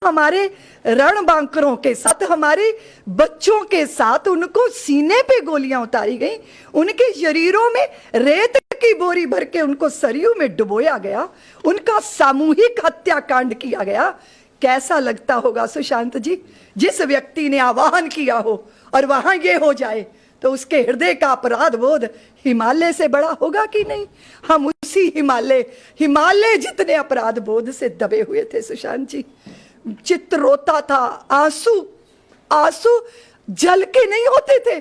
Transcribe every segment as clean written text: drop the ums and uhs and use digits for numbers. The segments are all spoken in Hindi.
हमारे रणबांकरों के साथ, हमारे बच्चों के साथ उनको सीने पे गोलियां उतारी गई, उनके शरीरों में रेत की बोरी भर के उनको सरयू में डुबोया गया, उनका सामूहिक हत्याकांड किया गया। कैसा लगता होगा सुशांत जी? जिस व्यक्ति ने आह्वान किया हो और वहां ये हो जाए तो उसके हृदय का अपराध बोध हिमालय से बड़ा होगा कि नहीं? हम उसी हिमालय जितने अपराध बोध से दबे हुए थे सुशांत जी। चित्त रोता था, आंसू जल के नहीं होते थे,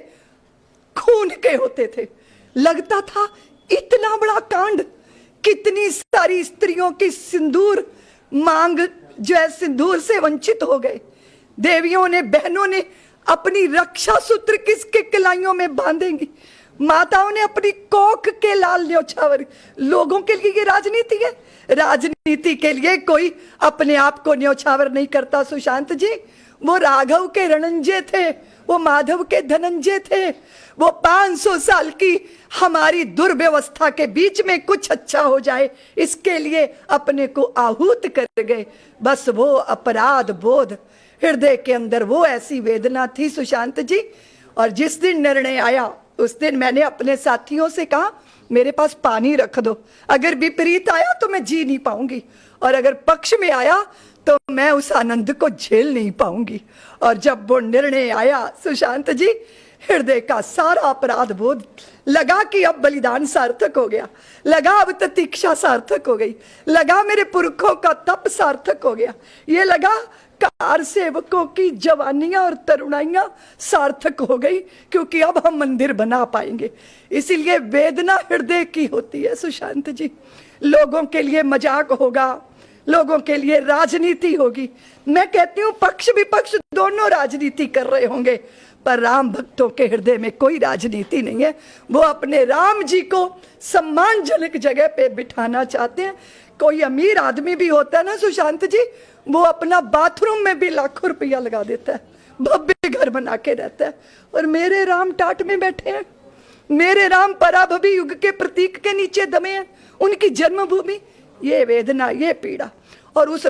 खून के होते थे। लगता था इतना बड़ा कांड, कितनी सारी स्त्रियों की सिंदूर मांग जो है सिंदूर से वंचित हो गए। देवियों ने, बहनों ने अपनी रक्षा सूत्र किसके कलाइयों में बांधेंगी? माताओं ने अपनी कोख के लाल न्योछावर। लोगों के लिए ये राजनीति है? राजनीति के लिए कोई अपने आप को न्योछावर नहीं करता सुशांत जी। वो राघव के रणंजय थे, वो माधव के धनंजय थे। वो 500 साल की हमारी दुर्व्यवस्था के बीच में कुछ अच्छा हो जाए, इसके लिए अपने को आहूत कर गए। बस वो अपराध बोध हृदय के अंदर, वो ऐसी वेदना थी सुशांत जी। और जिस दिन निर्णय आया उस दिन मैंने अपने साथियों से कहा, मेरे पास पानी रख दो, अगर विपरीत आया तो मैं जी नहीं पाऊंगी, और अगर पक्ष में आया तो मैं उस आनंद को झेल नहीं पाऊंगी। और जब वो निर्णय आया सुशांत जी, हृदय का सारा अपराध बोध लगा कि अब बलिदान सार्थक हो गया, लगा अब प्रतीक्षा सार्थक हो गई, लगा मेरे पुरखों का तप सार्थक हो गया, ये लगा कार सेवकों की जवानियां और तरुणाइयां सार्थक हो गई, क्योंकि अब हम मंदिर बना पाएंगे। इसीलिए वेदना हृदय की होती है सुशांत जी। लोगों के लिए मजाक होगा, लोगों के लिए राजनीति होगी। मैं कहती हूं पक्ष विपक्ष दोनों राजनीति कर रहे होंगे, पर राम भक्तों के हृदय में कोई राजनीति नहीं है। वो अपने राम जी को सम्मानजनक जगह पे बिठाना चाहते हैं। कोई अमीर आदमी भी होता है ना सुशांत जी, वो अपना बाथरूम में भी लाखों रुपया लगा देता है, भव्य घर बना के रहता है। और मेरे राम टाट में बैठे हैं, मेरे राम पराभवी युग के प्रतीक के नीचे दमे हैं, उनकी जन्मभूमि। ये वेदना, ये पीड़ा, और उस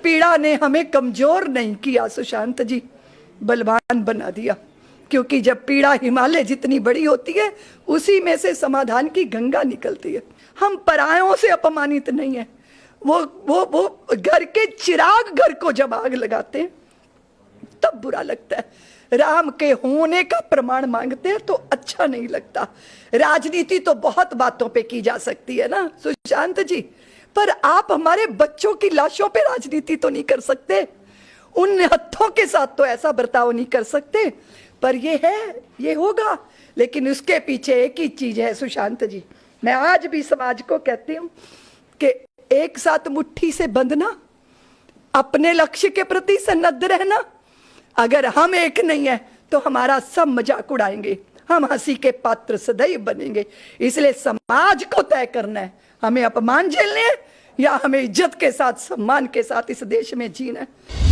पीड़ा ने हमें कमजोर नहीं किया सुशांत जी, बलवान बना दिया। क्योंकि जब पीड़ा हिमालय जितनी बड़ी होती है, उसी में से समाधान की गंगा निकलती है। हम परायों से अपमानित नहीं है। वो घर के चिराग घर को जब आग लगाते हैं तब बुरा लगता है। राम के होने का प्रमाण मांगते हैं तो अच्छा नहीं लगता। राजनीति तो बहुत बातों पे की जा सकती है ना सुशांत जी, पर आप हमारे बच्चों की लाशों पे राजनीति तो नहीं कर सकते, उन हत्थों के साथ तो ऐसा बर्ताव नहीं कर सकते। पर ये है, ये होगा। लेकिन उसके पीछे एक ही चीज है सुशांत जी, मैं आज भी समाज को कहती हूं कि एक साथ मुट्ठी से बंधना, अपने लक्ष्य के प्रति सन्नद्ध रहना। अगर हम एक नहीं है तो हमारा सब मजाक उड़ाएंगे, हम हंसी के पात्र सदैव बनेंगे। इसलिए समाज को तय करना है, हमें अपमान झेलने हैं या हमें इज्जत के साथ, सम्मान के साथ इस देश में जीना है।